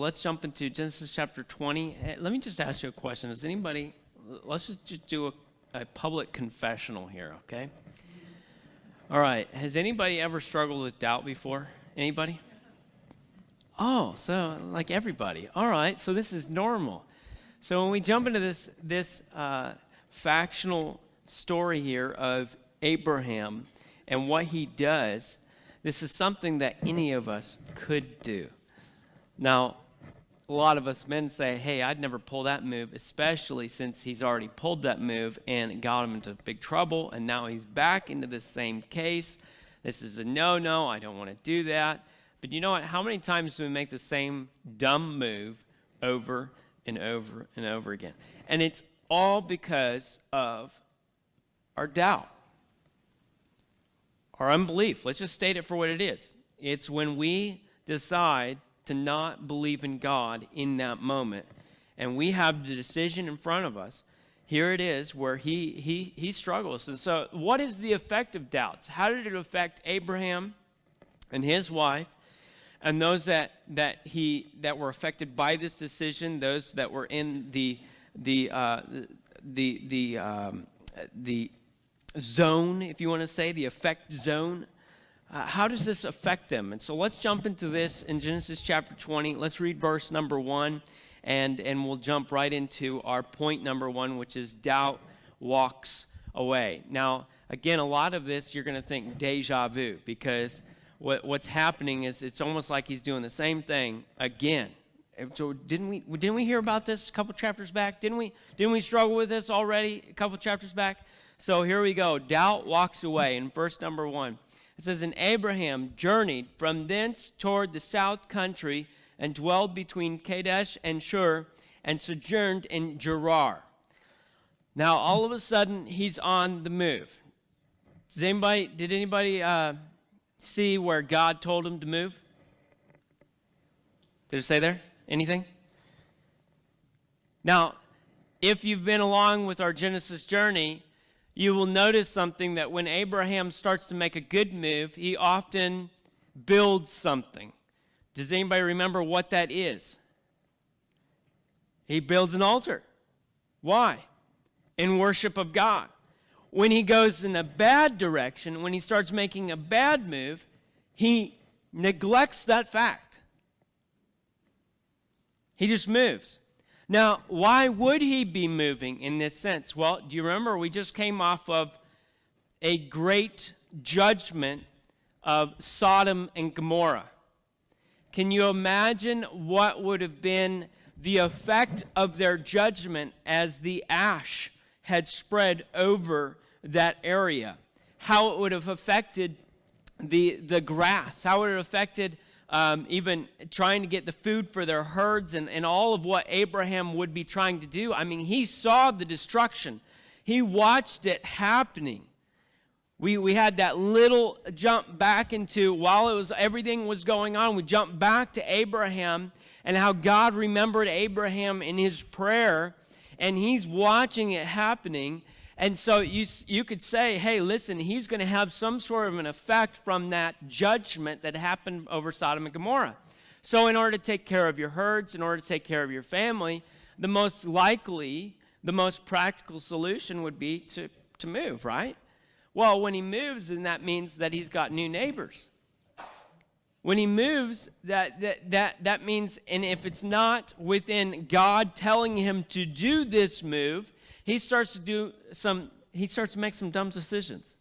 let's jump into Genesis chapter 20. Let me just ask you a question. Does anybody, let's just do a public confessional here, okay? All right. Has anybody ever struggled with doubt before? Anybody? Oh, so like everybody. All right. So this is normal. So when we jump into this factional story here of Abraham and what he does, this is something that any of us could do. Now, a lot of us men say, hey, I'd never pull that move, especially since he's already pulled that move and it got him into big trouble, and now he's back into the same case. This is a no-no. I don't want to do that. But you know what? How many times do we make the same dumb move over and over and over again? And it's all because of our doubt, our unbelief. Let's just state it for what it is. It's when we decide to not believe in God in that moment, and we have the decision in front of us. Here it is where he struggles. And so what is the effect of doubts? How did it affect Abraham and his wife and those that were affected by this decision, those that were in the zone, if you want to say, the effect zone? How does this affect them? And so let's jump into this in Genesis chapter 20. Let's read verse number 1, and we'll jump right into our point number 1, which is doubt walks away. Now, again, a lot of this you're going to think deja vu, because what's happening is it's almost like he's doing the same thing again. So didn't we hear about this a couple chapters back? Didn't we struggle with this already a couple chapters back? So here we go. Doubt walks away in verse number 1. It says, and Abraham journeyed from thence toward the south country and dwelled between Kadesh and Shur and sojourned in Gerar. Now, all of a sudden, he's on the move. Did anybody see where God told him to move? Did it say there? Anything? Now, if you've been along with our Genesis journey, you will notice something, that when Abraham starts to make a good move, he often builds something. Does anybody remember what that is? He builds an altar. Why? In worship of God. When he goes in a bad direction, when he starts making a bad move, he neglects that fact. He just moves. Now, why would he be moving in this sense? Well, do you remember we just came off of a great judgment of Sodom and Gomorrah? Can you imagine what would have been the effect of their judgment as the ash had spread over that area? How it would have affected the grass, how it would have affected even trying to get the food for their herds, and all of what Abraham would be trying to do. I mean, he saw the destruction. He watched it happening. We had that little jump back into, while everything was going on, we jumped back to Abraham and how God remembered Abraham in his prayer, and he's watching it happening. And so you could say, hey, listen, he's going to have some sort of an effect from that judgment that happened over Sodom and Gomorrah. So in order to take care of your herds, in order to take care of your family, the most likely, the most practical solution would be to move, right? Well, when he moves, then that means that he's got new neighbors. When he moves, that means, and if it's not within God telling him to do this move, he starts to make some dumb decisions.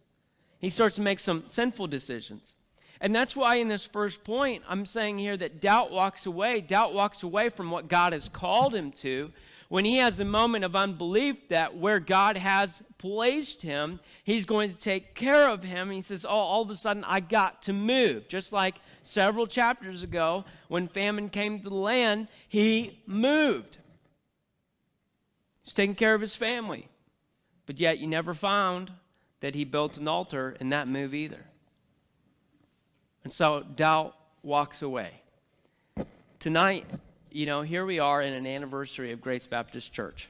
He starts to make some sinful decisions. And that's why in this first point, I'm saying here that doubt walks away. Doubt walks away from what God has called him to. When he has a moment of unbelief that where God has placed him, he's going to take care of him. He says, all of a sudden, I got to move. Just like several chapters ago, when famine came to the land, he moved. He's taking care of his family. But yet you never found that he built an altar in that move either. And so doubt walks away. Tonight, here we are in an anniversary of Grace Baptist Church.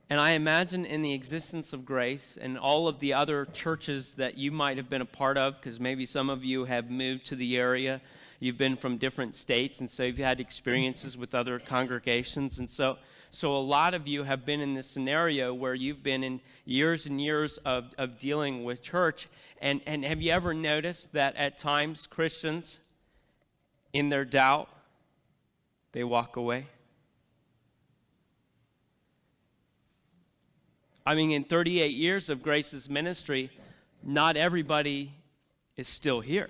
And I imagine in the existence of Grace and all of the other churches that you might have been a part of, because maybe some of you have moved to the area, you've been from different states, and so you've had experiences with other congregations. And so a lot of you have been in this scenario where you've been in years and years of dealing with church. And have you ever noticed that at times Christians, in their doubt, they walk away? I mean, in 38 years of Grace's ministry, not everybody is still here.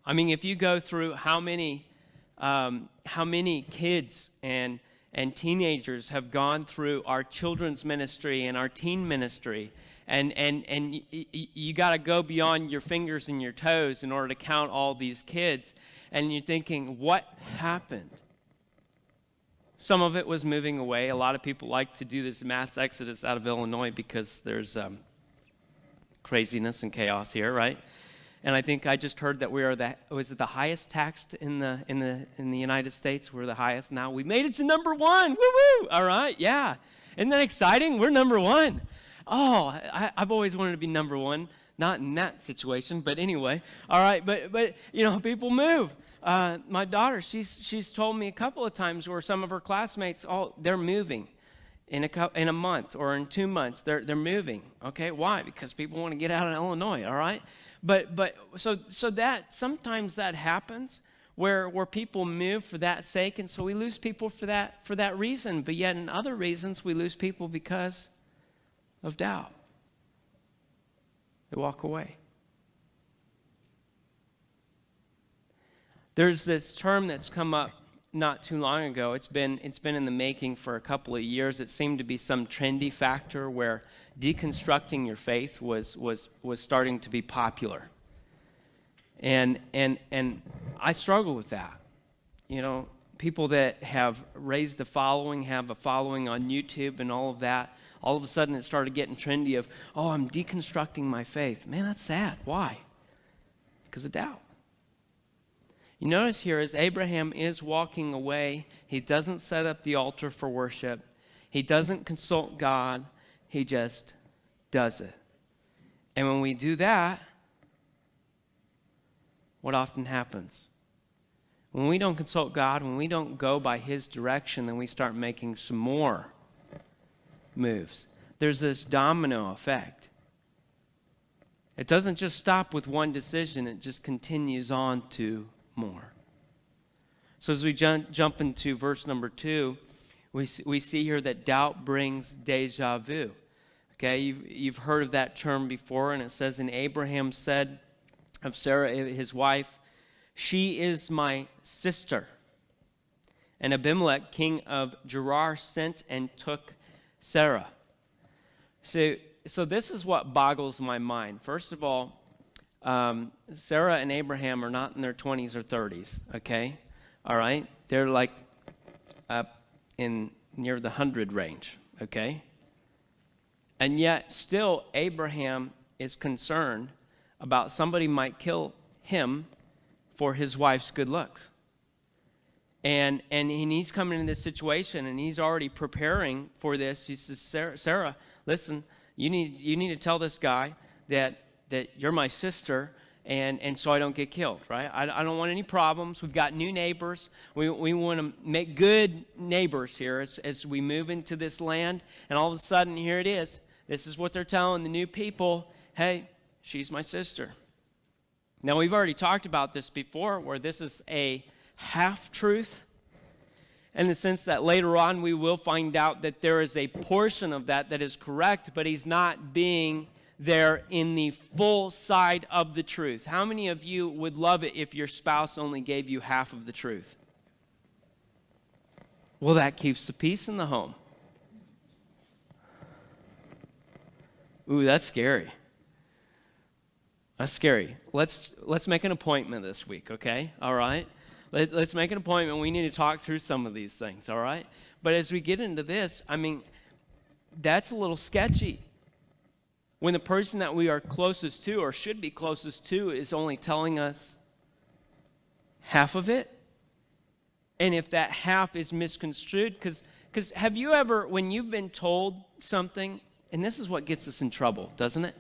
I mean, if you go through how many kids and teenagers have gone through our children's ministry and our teen ministry, and you got to go beyond your fingers and your toes in order to count all these kids, and you're thinking, what happened? Some of it was moving away. A lot of people like to do this mass exodus out of Illinois because there's craziness and chaos here, right? And I think I just heard that we are was it the highest taxed in the United States? We're the highest now. We made it to number 1. Woo woo! All right, yeah. Isn't that exciting? We're number 1. Oh, I've always wanted to be number 1. Not in that situation, but anyway. All right, but you know, people move. My daughter, she's told me a couple of times where some of her classmates, they're moving in a month or in 2 months. They're moving. Okay, why? Because people want to get out of Illinois. All right, but so that sometimes that happens where people move for that sake, and so we lose people for that reason. But yet in other reasons, we lose people because of doubt. They walk away. There's this term that's come up not too long ago. It's been in the making for a couple of years. It seemed to be some trendy factor where deconstructing your faith was starting to be popular. And I struggle with that. You know, people that have raised a following, have a following on YouTube and all of that, all of a sudden it started getting trendy of, oh, I'm deconstructing my faith. Man, that's sad. Why? Because of doubt. You notice here as Abraham is walking away, he doesn't set up the altar for worship. He doesn't consult God. He just does it. And when we do that, what often happens? When we don't consult God, when we don't go by His direction, then we start making some more moves. There's this domino effect. It doesn't just stop with one decision. It just continues on to more. So as we jump into verse number 2, we see here that doubt brings deja vu. Okay, you've heard of that term before, and it says, and Abraham said of Sarah, his wife, she is my sister. And Abimelech, king of Gerar, sent and took Sarah. So this is what boggles my mind. First of all, Sarah and Abraham are not in their 20s or 30s, okay? All right? They're like up in near the 100 range, okay? And yet still Abraham is concerned about somebody might kill him for his wife's good looks. And he's coming in this situation and he's already preparing for this. He says, Sarah, listen, you need to tell this guy that you're my sister, and so I don't get killed, right? I don't want any problems. We've got new neighbors. We want to make good neighbors here as we move into this land. And all of a sudden, here it is. This is what they're telling the new people. Hey, she's my sister. Now, we've already talked about this before, where this is a half-truth, in the sense that later on we will find out that there is a portion of that is correct, but he's not being there in the full side of the truth. How many of you would love it if your spouse only gave you half of the truth? Well, that keeps the peace in the home. Ooh, that's scary. That's scary. Let's make an appointment this week, okay? All right? Let's make an appointment. We need to talk through some of these things, all right? But as we get into this, I mean, that's a little sketchy. When the person that we are closest to or should be closest to is only telling us half of it, and if that half is misconstrued, because have you ever, when you've been told something, and this is what gets us in trouble, doesn't it?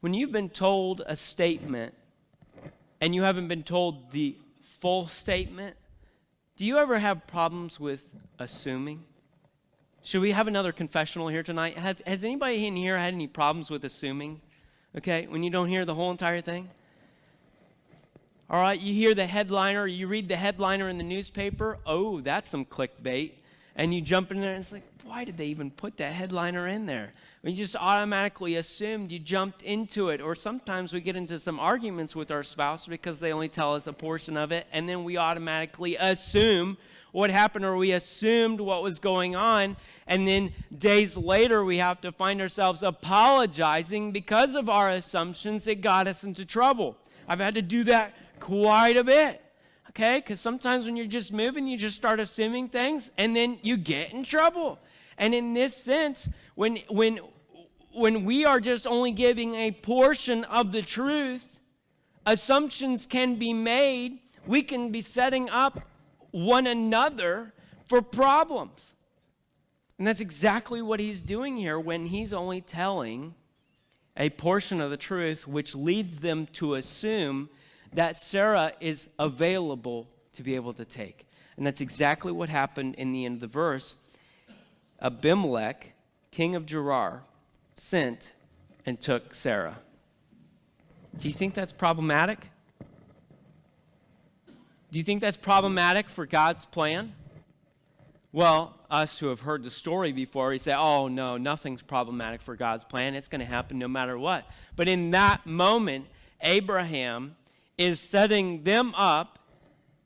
When you've been told a statement and you haven't been told the full statement, do you ever have problems with assuming? Should we have another confessional here tonight? Has anybody in here had any problems with assuming? Okay, when you don't hear the whole entire thing? All right, you hear the headliner, you read the headliner in the newspaper. Oh, that's some clickbait. And you jump in there and it's like, why did they even put that headliner in there? You just automatically assumed, you jumped into it. Or sometimes we get into some arguments with our spouse because they only tell us a portion of it, and then we automatically assume what happened, or we assumed what was going on, and then days later we have to find ourselves apologizing because of our assumptions that got us into trouble. I've had to do that quite a bit. Okay, because sometimes when you're just moving, you just start assuming things, and then you get in trouble. And in this sense, when we are just only giving a portion of the truth, assumptions can be made. We can be setting up one another for problems. And that's exactly what he's doing here when he's only telling a portion of the truth, which leads them to assume that Sarah is available to be able to take. And that's exactly what happened in the end of the verse. Abimelech, king of Gerar, sent and took Sarah. Do you think that's problematic? Do you think that's problematic for God's plan? Well, us who have heard the story before, we say, oh, no, nothing's problematic for God's plan. It's going to happen no matter what. But in that moment, Abraham is setting them up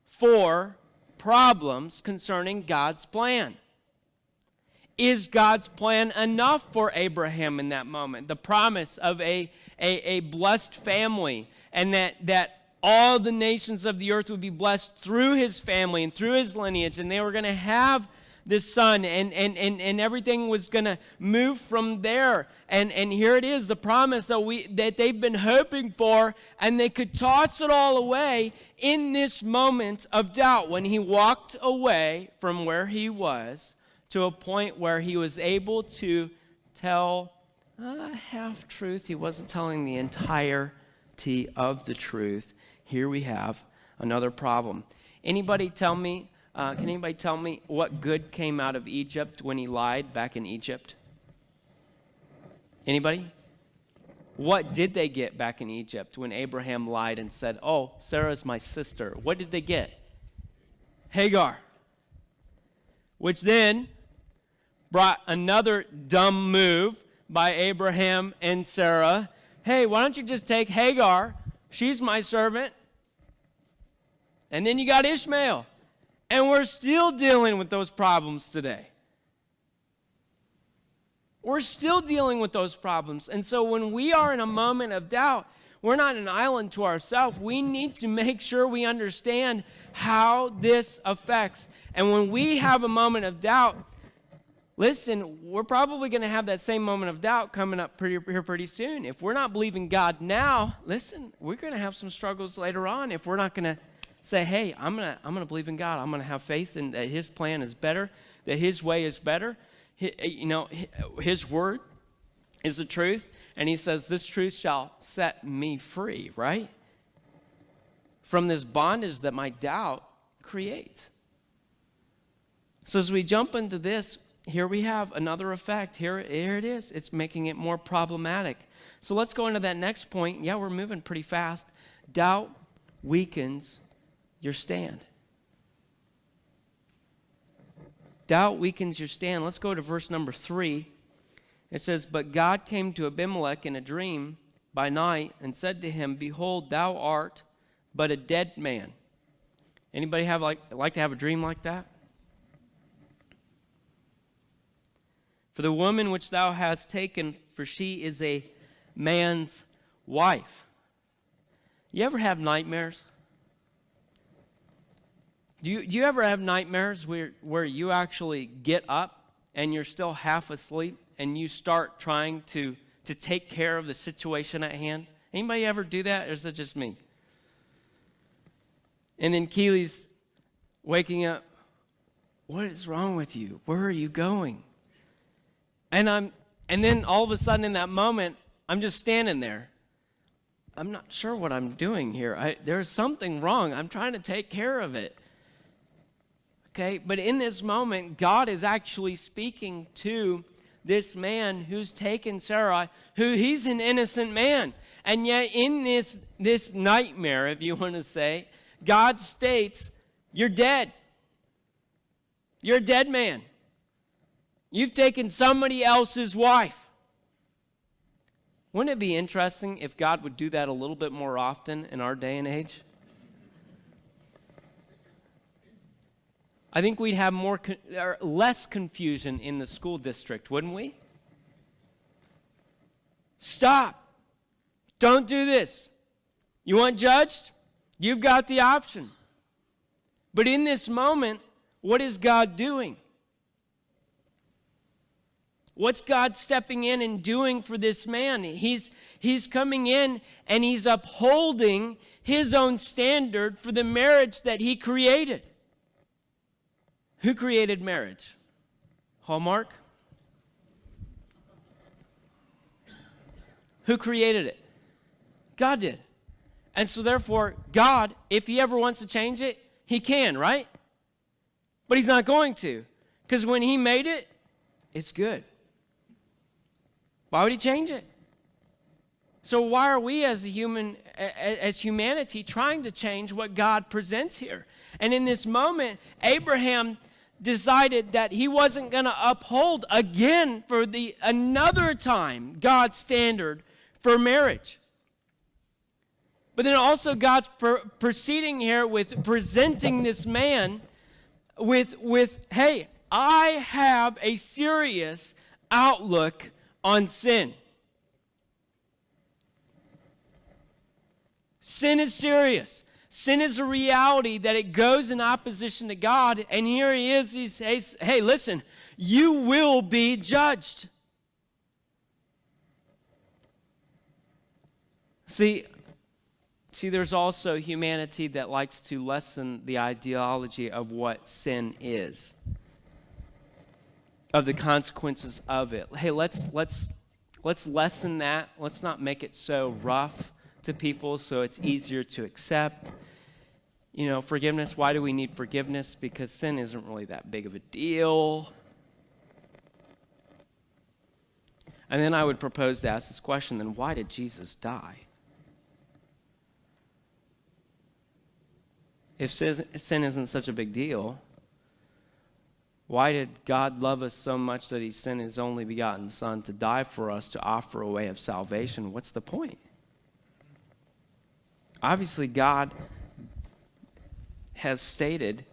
for problems concerning God's plan. Is God's plan enough for Abraham in that moment? The promise of a blessed family, and that all the nations of the earth would be blessed through his family and through his lineage, and they were going to have this son, and everything was going to move from there. And here it is, the promise that they've been hoping for, and they could toss it all away in this moment of doubt when he walked away from where he was to a point where he was able to tell a half-truth. He wasn't telling the entirety of the truth. Here we have another problem. Anybody tell me, can anybody tell me what good came out of Egypt when he lied back in Egypt? Anybody? What did they get back in Egypt when Abraham lied and said, oh, Sarah's my sister? What did they get? Hagar. Which then brought another dumb move by Abraham and Sarah. Hey, why don't you just take Hagar? She's my servant. And then you got Ishmael. And we're still dealing with those problems today. We're still dealing with those problems. And so when we are in a moment of doubt, we're not an island to ourselves. We need to make sure we understand how this affects. And when we have a moment of doubt, listen, we're probably going to have that same moment of doubt coming up pretty soon. If we're not believing God now, listen, we're going to have some struggles later on if we're not going to say, hey, I'm gonna believe in God. I'm going to have faith in that his plan is better, that his way is better. His word is the truth. And he says, this truth shall set me free, right? From this bondage that my doubt creates. So as we jump into this, here we have another effect. Here it is. It's making it more problematic. So let's go into that next point. Yeah, we're moving pretty fast. Doubt weakens your stand. Doubt weakens your stand. Let's go to verse number 3. It says, but God came to Abimelech in a dream by night and said to him, behold, thou art but a dead man. Anybody like to have a dream like that? For the woman which thou hast taken, for she is a man's wife. You ever have nightmares? Do you ever have nightmares where you actually get up and you're still half asleep and you start trying to take care of the situation at hand? Anybody ever do that, or is that just me? And then Keely's waking up. What is wrong with you? Where are you going? And then all of a sudden in that moment, I'm just standing there. I'm not sure what I'm doing here. There's something wrong. I'm trying to take care of it. Okay, but in this moment, God is actually speaking to this man who's taken Sarai, who he's an innocent man. And yet in this nightmare, if you want to say, God states, you're dead. You're a dead man. You've taken somebody else's wife. Wouldn't it be interesting if God would do that a little bit more often in our day and age? I think we'd have less confusion in the school district, wouldn't we? Stop. Don't do this. You want judged? You've got the option. But in this moment, what is God doing? What's God stepping in and doing for this man? He's coming in and he's upholding his own standard for the marriage that he created. Who created marriage? Hallmark? Who created it? God did. And so therefore, God, if he ever wants to change it, he can, right? But he's not going to. Because when he made it, it's good. Why would he change it? So why are we as humanity trying to change what God presents here? And in this moment, Abraham decided that he wasn't going to uphold again for another time God's standard for marriage. But then also God's proceeding here with presenting this man with hey, I have a serious outlook on sin. Sin is serious. Sin is a reality that it goes in opposition to God. And here he is. He says, hey, listen, you will be judged. See, there's also humanity that likes to lessen the ideology of what sin is, of the consequences of it. Hey, let's lessen that. Let's not make it so rough to people so it's easier to accept. You know, forgiveness, why do we need forgiveness? Because sin isn't really that big of a deal. And then I would propose to ask this question, then why did Jesus die? If sin isn't such a big deal, why did God love us so much that he sent his only begotten Son to die for us, to offer a way of salvation? What's the point? Obviously, God has stated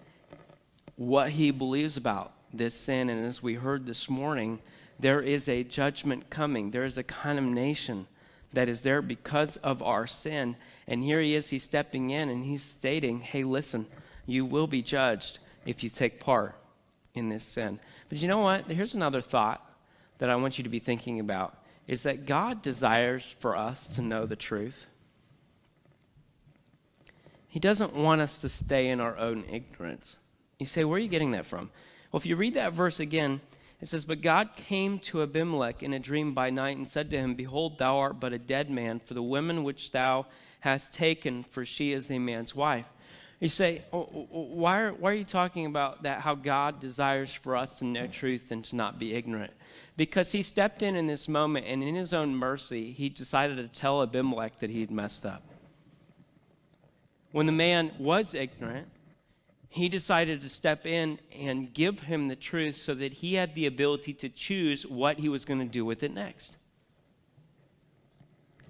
what he believes about this sin, and as we heard this morning, there is a judgment coming. There is a condemnation that is there because of our sin. And here he is, he's stepping in and he's stating, hey, listen, you will be judged if you take part in this sin. But you know what? Here's another thought that I want you to be thinking about, is that God desires for us to know the truth. He doesn't want us to stay in our own ignorance. You say, where are you getting that from? Well, if you read that verse again, it says, but God came to Abimelech in a dream by night and said to him, behold, thou art but a dead man, for the woman which thou hast taken, for she is a man's wife. You say, why are you talking about that, how God desires for us to know truth and to not be ignorant? Because he stepped in this moment, and in his own mercy, he decided to tell Abimelech that he'd messed up. When the man was ignorant, he decided to step in and give him the truth so that he had the ability to choose what he was going to do with it next.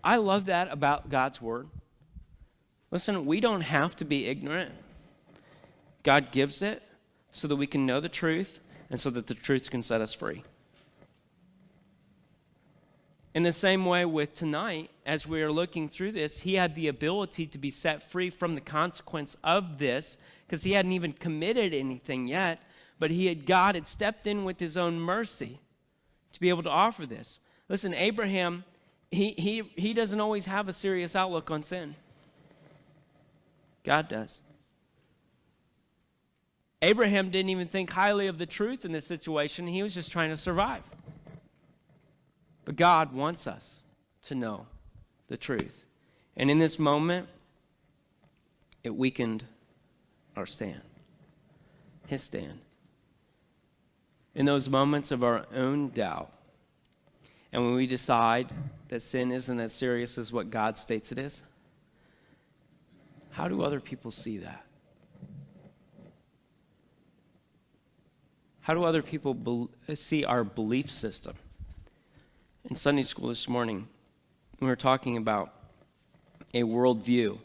I love that about God's word. Listen, we don't have to be ignorant. God gives it so that we can know the truth and so that the truth can set us free. In the same way with tonight, as we are looking through this, he had the ability to be set free from the consequence of this because he hadn't even committed anything yet, but God had stepped in with his own mercy to be able to offer this. Listen, Abraham, he doesn't always have a serious outlook on sin. God does. Abraham didn't even think highly of the truth in this situation. He was just trying to survive. But God wants us to know the truth. And in this moment, it weakened our stand, his stand. In those moments of our own doubt, and when we decide that sin isn't as serious as what God states it is, how do other people see that? How do other people see our belief system? In Sunday school this morning, we were talking about a worldview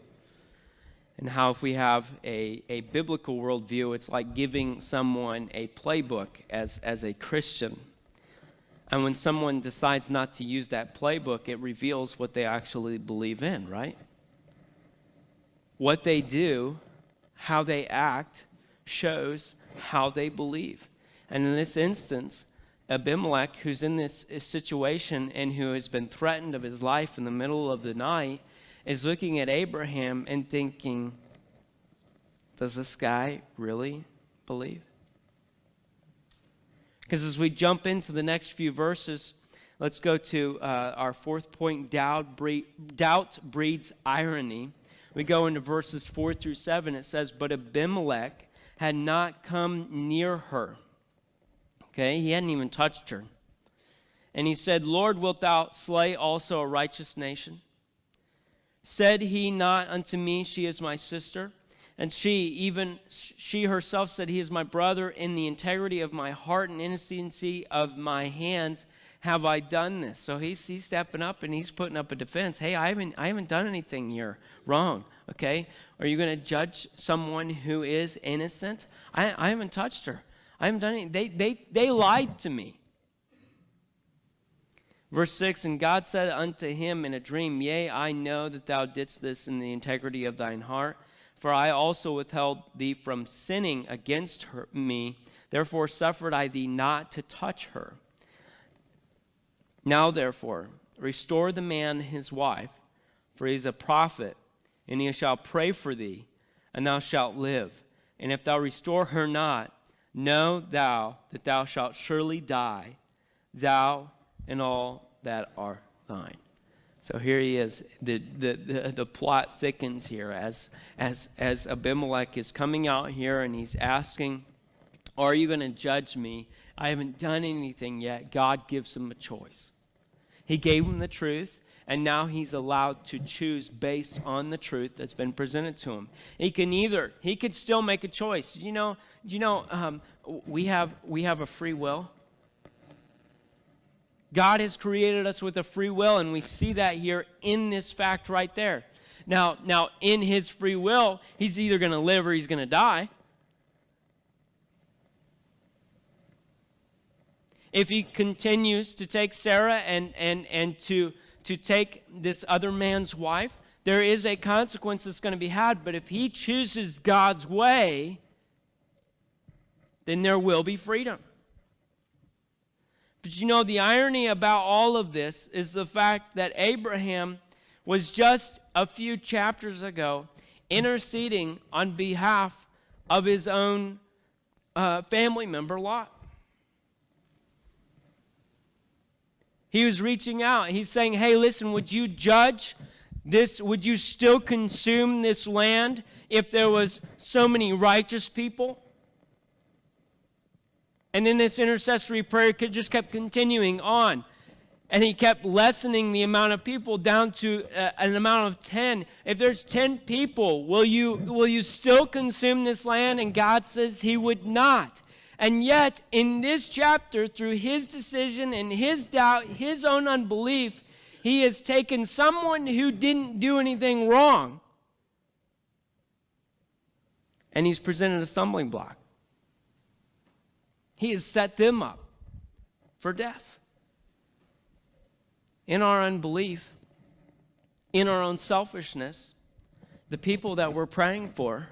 and how if we have a biblical worldview, it's like giving someone a playbook as a Christian. And when someone decides not to use that playbook, it reveals what they actually believe in, right? What they do, how they act, shows how they believe. And in this instance, Abimelech, who's in this situation and who has been threatened of his life in the middle of the night, is looking at Abraham and thinking, does this guy really believe? Because as we jump into the next few verses, let's go to our fourth point, doubt breeds irony. We go into verses 4 through 7. It says, but Abimelech had not come near her. Okay, he hadn't even touched her. And he said, Lord, wilt thou slay also a righteous nation? Said he not unto me, she is my sister? And she herself said, he is my brother. In the integrity of my heart and innocency of my hands have I done this. So he's stepping up and he's putting up a defense. Hey, I haven't done anything here wrong. Okay, are you going to judge someone who is innocent? I haven't touched her. I haven't done anything. They lied to me. Verse 6, and God said unto him in a dream, yea, I know that thou didst this in the integrity of thine heart, for I also withheld thee from sinning against me, therefore suffered I thee not to touch her. Now therefore, restore the man his wife, for he is a prophet, and he shall pray for thee, and thou shalt live. And if thou restore her not, know thou that thou shalt surely die, thou and all that are thine. So here he is. The plot thickens here as Abimelech is coming out here and he's asking, are you going to judge me? I haven't done anything yet. God gives him a choice. He gave him the truth, and now he's allowed to choose based on the truth that's been presented to him. He could still make a choice. We have a free will. God has created us with a free will, and we see that here in this fact right there. Now in his free will, he's either going to live or he's going to die. If he continues to take Sarah and to take this other man's wife, there is a consequence that's going to be had. But if he chooses God's way, then there will be freedom. But the irony about all of this is the fact that Abraham was just a few chapters ago interceding on behalf of his own family member, Lot. He was reaching out. He's saying, hey, listen, would you judge this? Would you still consume this land if there was so many righteous people? And then this intercessory prayer just kept continuing on. And he kept lessening the amount of people down to an amount of 10. If there's 10 people, will you still consume this land? And God says he would not. And yet, in this chapter, through his decision and his doubt, his own unbelief, he has taken someone who didn't do anything wrong, and he's presented a stumbling block. He has set them up for death. In our unbelief, in our own selfishness, the people that we're praying for,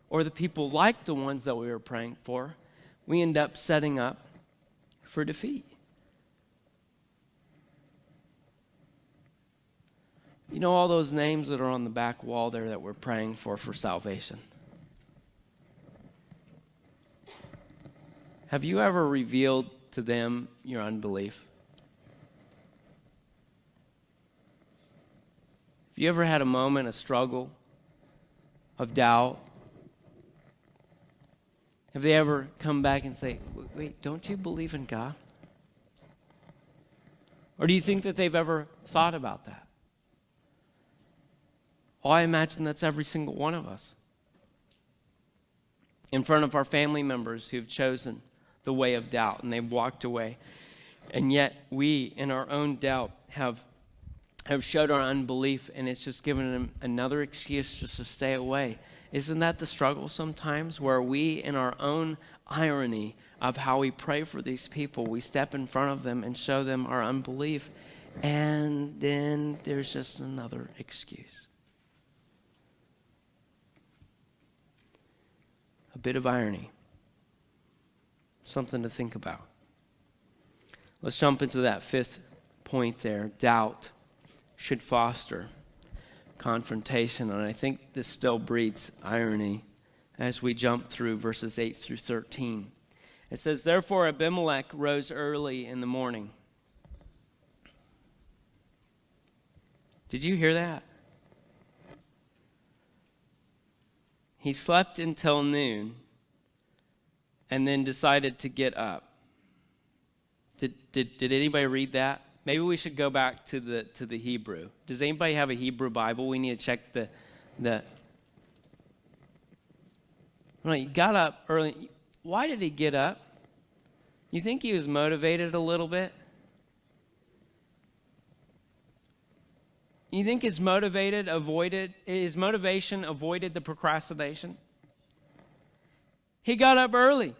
or the people like the ones that we were praying for, we end up setting up for defeat. You know all those names that are on the back wall there that we're praying for salvation? Have you ever revealed to them your unbelief? Have you ever had a moment, a struggle of doubt? Have they ever come back and say, wait, don't you believe in God? Or do you think that they've ever thought about that? Oh, I imagine that's every single one of us. In front of our family members who've chosen the way of doubt and they've walked away. And yet we, in our own doubt, have showed our unbelief, and it's just given them another excuse just to stay away. Isn't that the struggle sometimes, where we, in our own irony of how we pray for these people, we step in front of them and show them our unbelief, and then there's just another excuse. A bit of irony. Something to think about. Let's jump into that fifth point there. Doubt should foster confrontation. And I think this still breeds irony as we jump through verses 8 through 13. It says, therefore Abimelech rose early in the morning. Did you hear that? He slept until noon and then decided to get up. Did anybody read that? Maybe we should go back to the Hebrew. Does anybody have a Hebrew Bible? We need to check the. Well, he got up early. Why did he get up? You think he was motivated a little bit? You think his motivation avoided the procrastination? He got up early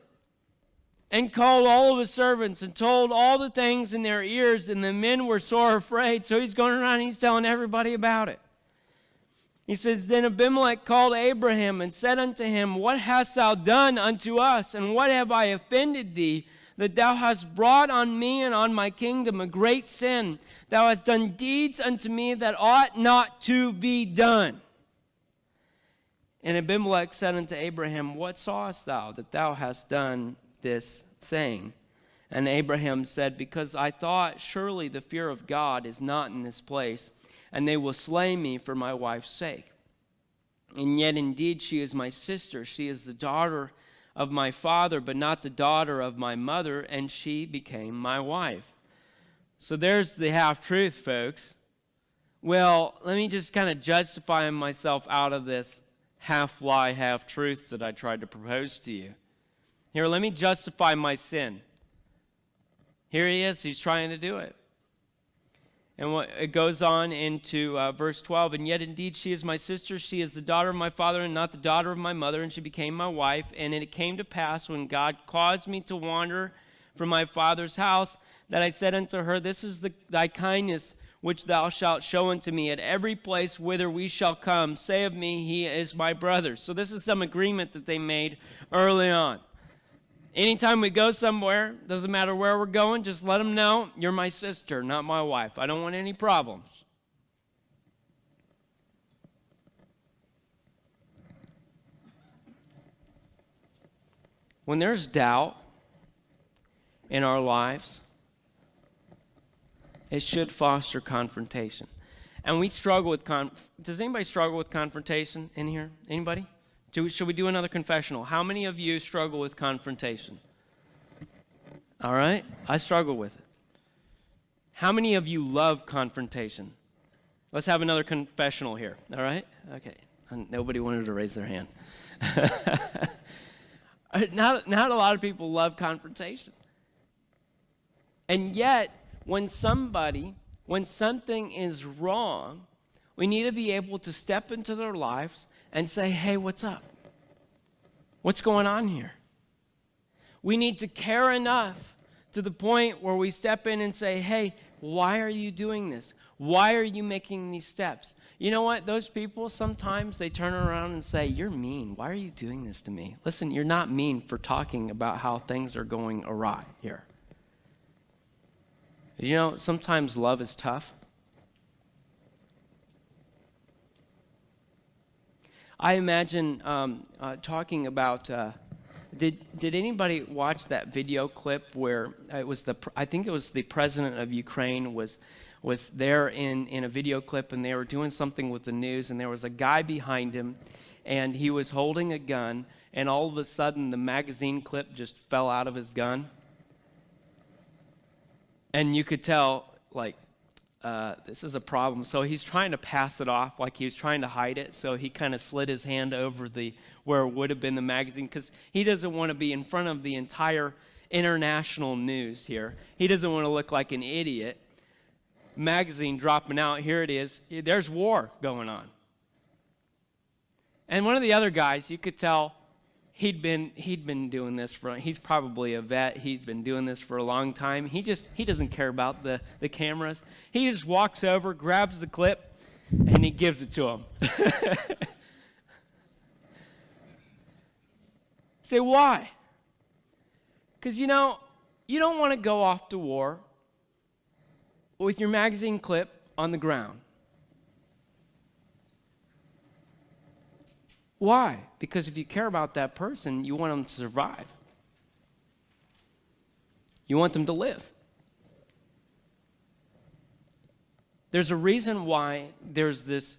and called all of his servants and told all the things in their ears, and the men were sore afraid. So he's going around and he's telling everybody about it. He says, then Abimelech called Abraham and said unto him, what hast thou done unto us, and what have I offended thee, that thou hast brought on me and on my kingdom a great sin? Thou hast done deeds unto me that ought not to be done. And Abimelech said unto Abraham, what sawest thou that thou hast done this thing? And Abraham said, because I thought, surely the fear of God is not in this place, and they will slay me for my wife's sake. And yet indeed she is my sister. She is the daughter of my father, but not the daughter of my mother, and she became my wife. So there's the half-truth, folks. Well, let me just kind of justify myself out of this half-lie, half-truth that I tried to propose to you. Here, let me justify my sin. Here he is. He's trying to do it. And it goes on into verse 12. And yet indeed she is my sister. She is the daughter of my father and not the daughter of my mother. And she became my wife. And it came to pass when God caused me to wander from my father's house, that I said unto her, this is thy kindness which thou shalt show unto me at every place whither we shall come. Say of me, he is my brother. So this is some agreement that they made early on. Anytime we go somewhere, doesn't matter where we're going, just let them know, you're my sister, not my wife. I don't want any problems. When there's doubt in our lives, it should foster confrontation. And we struggle with does anybody struggle with confrontation in here? Anybody? Should we do another confessional? How many of you struggle with confrontation? All right, I struggle with it. How many of you love confrontation? Let's have another confessional here, all right? Okay, nobody wanted to raise their hand. Not a lot of people love confrontation. And yet, when something is wrong, we need to be able to step into their lives and say, hey, what's up? What's going on here? We need to care enough to the point where we step in and say, hey, why are you doing this? Why are you making these steps? You know what? Those people, sometimes they turn around and say, you're mean. Why are you doing this to me? Listen, you're not mean for talking about how things are going awry here. You know, sometimes love is tough. I imagine talking about Did anybody watch that video clip where I think it was the president of Ukraine was there in a video clip, and they were doing something with the news, and there was a guy behind him, and he was holding a gun, and all of a sudden the magazine clip just fell out of his gun. And you could tell, like, this is a problem. So he's trying to pass it off, like he was trying to hide it. So he kind of slid his hand over where it would have been the magazine, because he doesn't want to be in front of the entire international news here. He doesn't want to look like an idiot. Magazine dropping out. Here it is. There's war going on. And one of the other guys, you could tell he'd been doing this he's probably a vet. He's been doing this for a long time. He doesn't care about the cameras. He just walks over, grabs the clip, and he gives it to him. Say, why? Because, you don't want to go off to war with your magazine clip on the ground. Why? Because if you care about that person, you want them to survive. You want them to live. There's a reason why there's this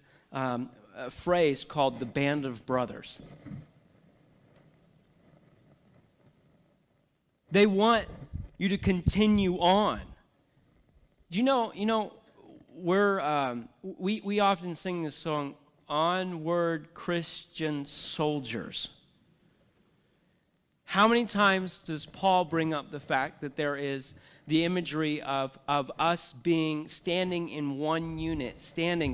phrase called the band of brothers. They want you to continue on. Do you know, we often sing this song, "Onward, Christian Soldiers." How many times does Paul bring up the fact that there is the imagery of us standing in one unit,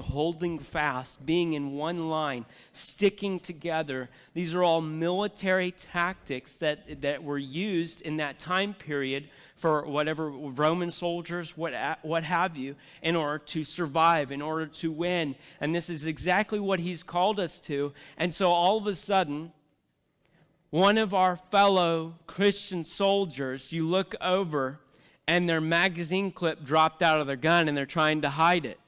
holding fast, being in one line, sticking together? These are all military tactics that were used in that time period for whatever Roman soldiers, what have you, in order to survive, in order to win. And this is exactly what he's called us to. And so all of a sudden, one of our fellow Christian soldiers, you look over, and their magazine clip dropped out of their gun, and they're trying to hide it.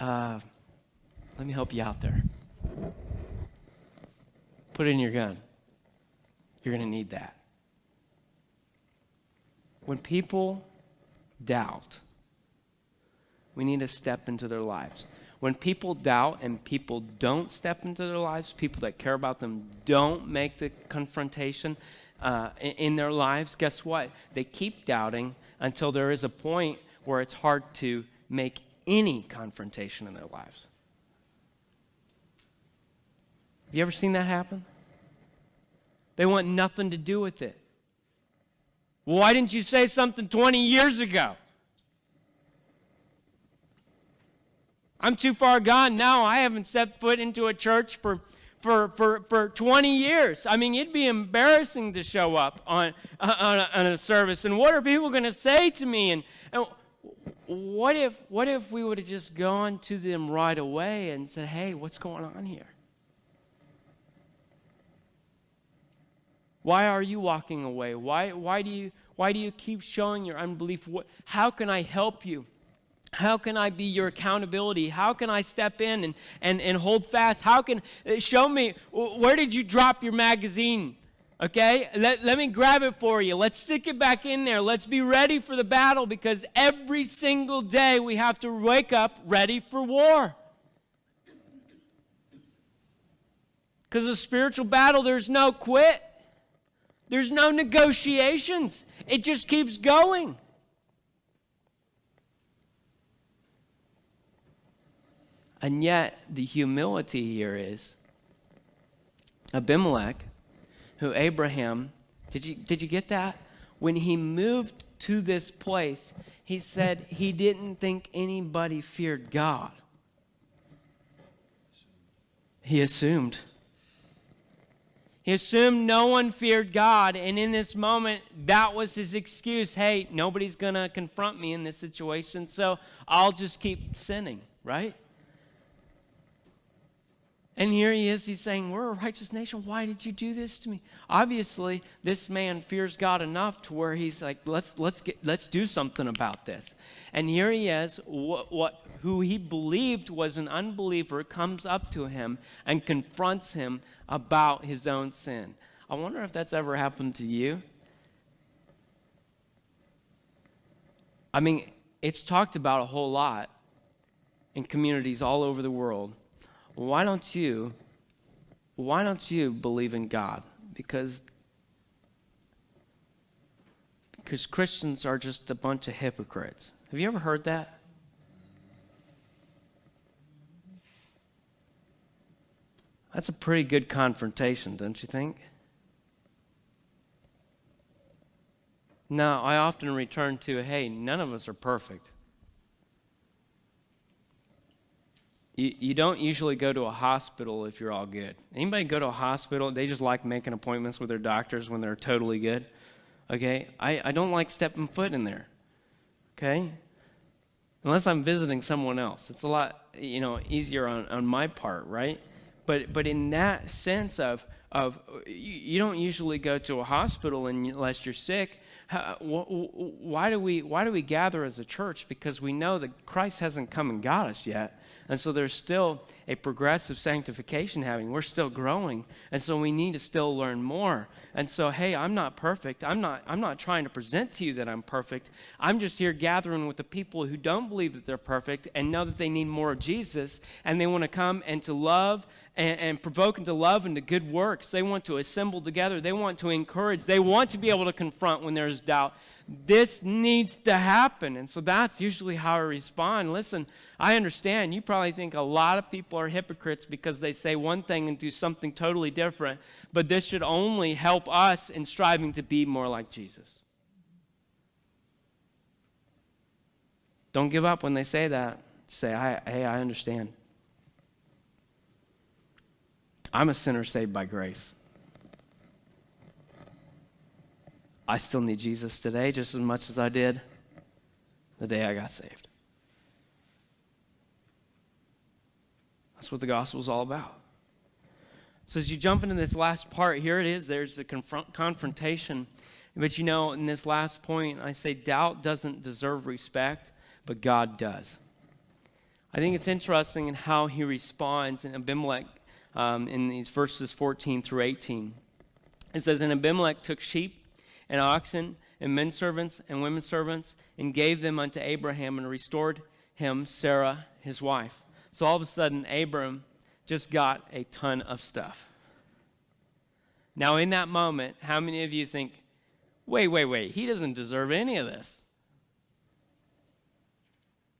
Let me help you out there. Put it in your gun. You're going to need that. When people doubt, we need to step into their lives. When people doubt and people don't step into their lives, people that care about them don't make the confrontation in their lives, guess what? They keep doubting until there is a point where it's hard to make any confrontation in their lives. Have you ever seen that happen? They want nothing to do with it. Well, why didn't you say something 20 years ago? I'm too far gone now. I haven't stepped foot into a church for 20 years. I mean, it'd be embarrassing to show up on a service. And what are people going to say to me? And what if we would have just gone to them right away and said, "Hey, what's going on here? Why are you walking away? Why do you keep showing your unbelief? How can I help you? How can I be your accountability? How can I step in and hold fast? How can show me, where did you drop your magazine? Okay, let me grab it for you. Let's stick it back in there. Let's be ready for the battle, because every single day we have to wake up ready for war. Because a spiritual battle, there's no quit. There's no negotiations. It just keeps going. And yet, the humility here is Abimelech, who Abraham, did you get that? When he moved to this place, he said he didn't think anybody feared God. He assumed. He assumed no one feared God, and in this moment, that was his excuse. Hey, nobody's going to confront me in this situation, so I'll just keep sinning, right? And here he is, he's saying, we're a righteous nation. Why did you do this to me? Obviously, this man fears God enough to where he's like, let's do something about this. And here he is, who he believed was an unbeliever comes up to him and confronts him about his own sin. I wonder if that's ever happened to you. I mean, it's talked about a whole lot in communities all over the world. Why don't you believe in God? Because Christians are just a bunch of hypocrites. Have you ever heard that? That's a pretty good confrontation, don't you think? Now, I often return to, hey, none of us are perfect. You don't usually go to a hospital if you're all good. Anybody go to a hospital? They just like making appointments with their doctors when they're totally good. Okay? I don't like stepping foot in there. Okay? Unless I'm visiting someone else. It's a lot, easier on my part, right? But in that sense of you don't usually go to a hospital unless you're sick. Why do we gather as a church? Because we know that Christ hasn't come and got us yet. And so there's still a progressive sanctification happening. We're still growing. And so we need to still learn more. And so, hey, I'm not perfect. I'm not trying to present to you that I'm perfect. I'm just here gathering with the people who don't believe that they're perfect and know that they need more of Jesus. And they want to come and to love and provoke into love and to good works. They want to assemble together. They want to encourage. They want to be able to confront when there's doubt. This needs to happen. And so that's usually how I respond. Listen, I understand. You probably think a lot of people are hypocrites because they say one thing and do something totally different. But this should only help us in striving to be more like Jesus. Don't give up when they say that. Say, hey, I understand. I'm a sinner saved by grace. I still need Jesus today just as much as I did the day I got saved. That's what the gospel is all about. So as you jump into this last part, here it is. There's a confrontation. But in this last point, I say doubt doesn't deserve respect, but God does. I think it's interesting in how he responds in Abimelech in these verses 14 through 18. It says, and Abimelech took sheep and oxen, and men servants and women servants, and gave them unto Abraham, and restored him Sarah his wife. So all of a sudden, Abram just got a ton of stuff. Now in that moment, how many of you think, wait, he doesn't deserve any of this?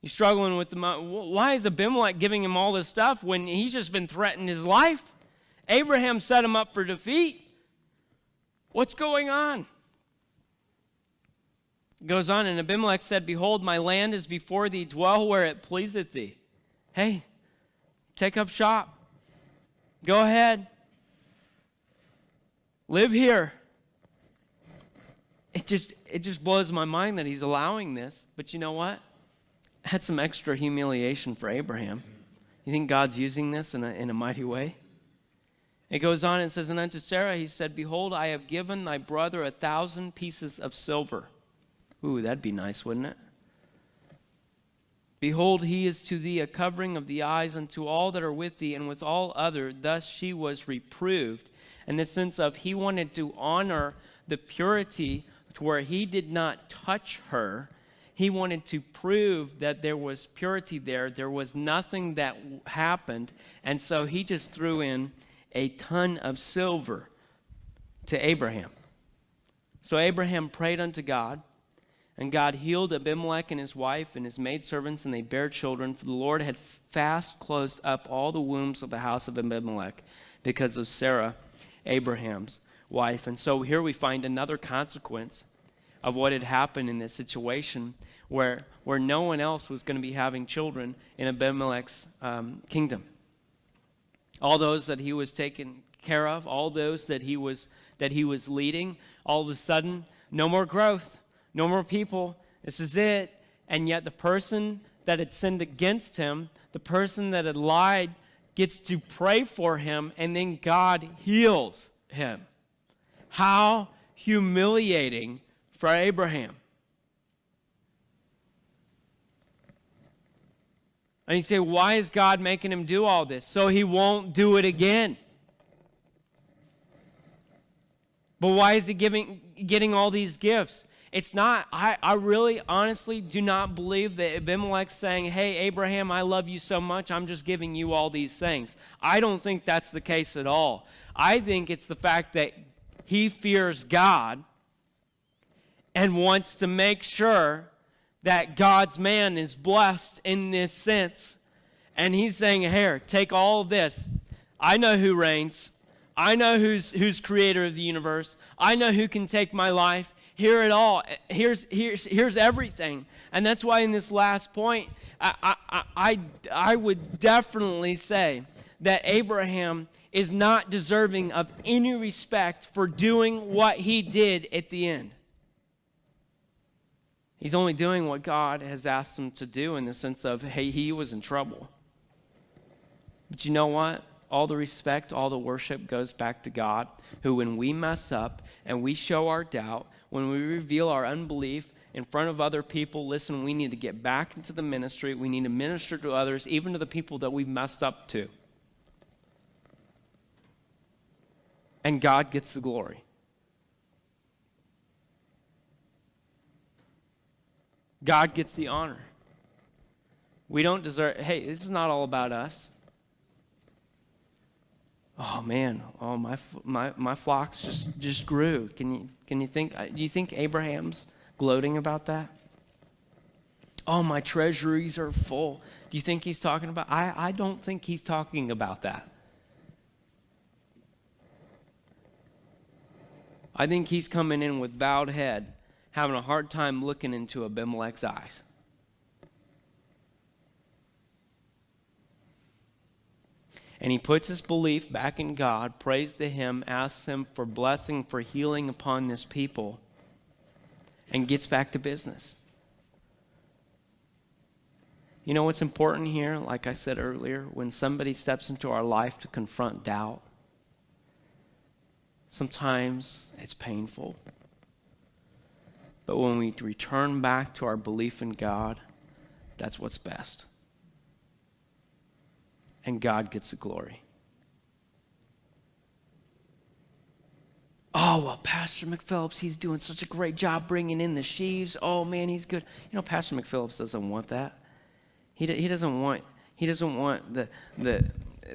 You're struggling with why is Abimelech giving him all this stuff when he's just been threatening his life? Abraham set him up for defeat. What's going on? It goes on, and Abimelech said, behold, my land is before thee, dwell where it pleaseth thee. Hey, take up shop. Go ahead. Live here. It just blows my mind that he's allowing this. But you know what? That's some extra humiliation for Abraham. You think God's using this in a mighty way? It goes on and says, and unto Sarah he said, behold, I have given thy brother 1,000 pieces of silver. Ooh, that'd be nice, wouldn't it? Behold, he is to thee a covering of the eyes unto all that are with thee, and with all other. Thus she was reproved. In the sense of he wanted to honor the purity to where he did not touch her. He wanted to prove that there was purity there. There was nothing that happened. And so he just threw in a ton of silver to Abraham. So Abraham prayed unto God. And God healed Abimelech and his wife and his maidservants, and they bare children. For the Lord had fast closed up all the wombs of the house of Abimelech because of Sarah, Abraham's wife. And so here we find another consequence of what had happened in this situation where no one else was going to be having children in Abimelech's kingdom. All those that he was taking care of, all those that he was leading, all of a sudden, no more growth. No more people. This is it. And yet the person that had sinned against him, the person that had lied gets to pray for him, and then God heals him. How humiliating for Abraham. And you say, why is God making him do all this? So he won't do it again. But why is he getting all these gifts? It's not, I really honestly do not believe that Abimelech's saying, hey, Abraham, I love you so much, I'm just giving you all these things. I don't think that's the case at all. I think it's the fact that he fears God and wants to make sure that God's man is blessed in this sense. And he's saying, here, take all of this. I know who reigns. I know who's creator of the universe. I know who can take my life. Hear it all. Here's everything. And that's why in this last point, I would definitely say that Abraham is not deserving of any respect for doing what he did at the end. He's only doing what God has asked him to do in the sense of, hey, he was in trouble. But you know what? All the respect, all the worship goes back to God, who when we mess up and we show our doubt, when we reveal our unbelief in front of other people, listen, we need to get back into the ministry. We need to minister to others, even to the people that we've messed up to. And God gets the glory. God gets the honor. We don't deserve, hey, this is not all about us. Oh man, oh my flocks just grew. Can you think? Do you think Abraham's gloating about that? Oh, my treasuries are full. Do you think he's talking about? I don't think he's talking about that. I think he's coming in with bowed head, having a hard time looking into Abimelech's eyes. And he puts his belief back in God, prays to him, asks him for blessing, for healing upon this people, and gets back to business. You know what's important here? Like I said earlier, when somebody steps into our life to confront doubt, sometimes it's painful. But when we return back to our belief in God, that's what's best. And God gets the glory. Oh, well, Pastor McPhillips, he's doing such a great job bringing in the sheaves. Oh, man, he's good. You know, Pastor McPhillips doesn't want that. He doesn't want the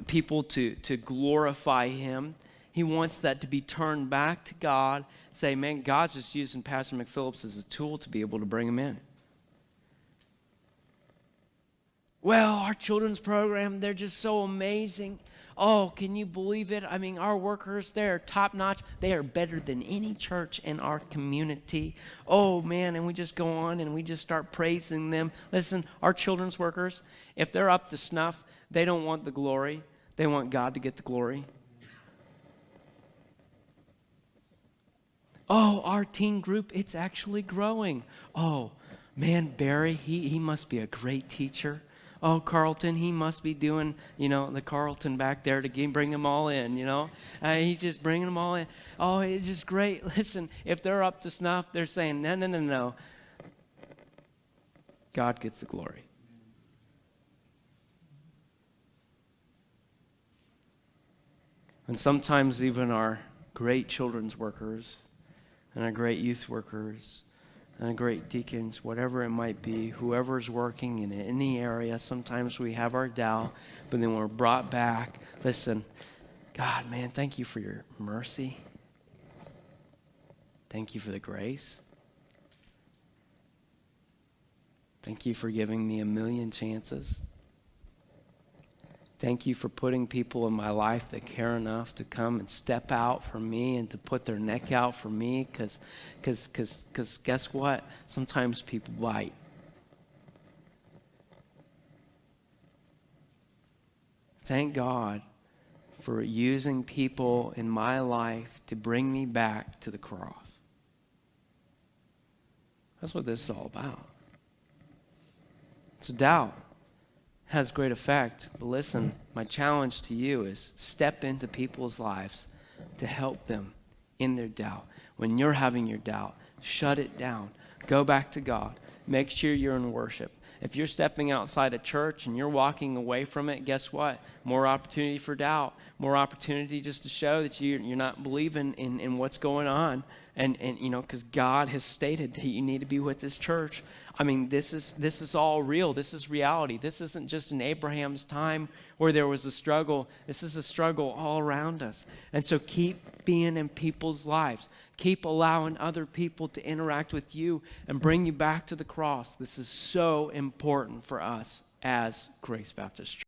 people to glorify him. He wants that to be turned back to God. Say, man, God's just using Pastor McPhillips as a tool to be able to bring him in. Well, our children's program, they're just so amazing. Oh, can you believe it? I mean, our workers, they're top-notch. They are better than any church in our community. Oh, man, and we just go on and we just start praising them. Listen, our children's workers, if they're up to snuff, they don't want the glory. They want God to get the glory. Oh, our teen group, it's actually growing. Oh, man, Barry, he must be a great teacher. Oh, Carlton, he must be doing, the Carlton back there to bring them all in, He's just bringing them all in. Oh, it's just great. Listen, if they're up to snuff, they're saying, no. God gets the glory. And sometimes even our great children's workers and our great youth workers and great deacons, whatever it might be, whoever's working in any area, sometimes we have our doubt, but then we're brought back. Listen, God, man, thank you for your mercy. Thank you for the grace. Thank you for giving me 1,000,000 chances. Thank you for putting people in my life that care enough to come and step out for me and to put their neck out for me, because guess what? Sometimes people bite. Thank God for using people in my life to bring me back to the cross. That's what this is all about. It's a doubt. has great effect. But listen, my challenge to you is step into people's lives to help them in their doubt. When you're having your doubt, shut it down. Go back to God. Make sure you're in worship. If you're stepping outside a church and you're walking away from it, guess what? More opportunity for doubt. More opportunity just to show that you're not believing in what's going on. And because God has stated that you need to be with this church. I mean, this is all real. This is reality. This isn't just in Abraham's time where there was a struggle. This is a struggle all around us. And so keep being in people's lives. Keep allowing other people to interact with you and bring you back to the cross. This is so important for us as Grace Baptist Church.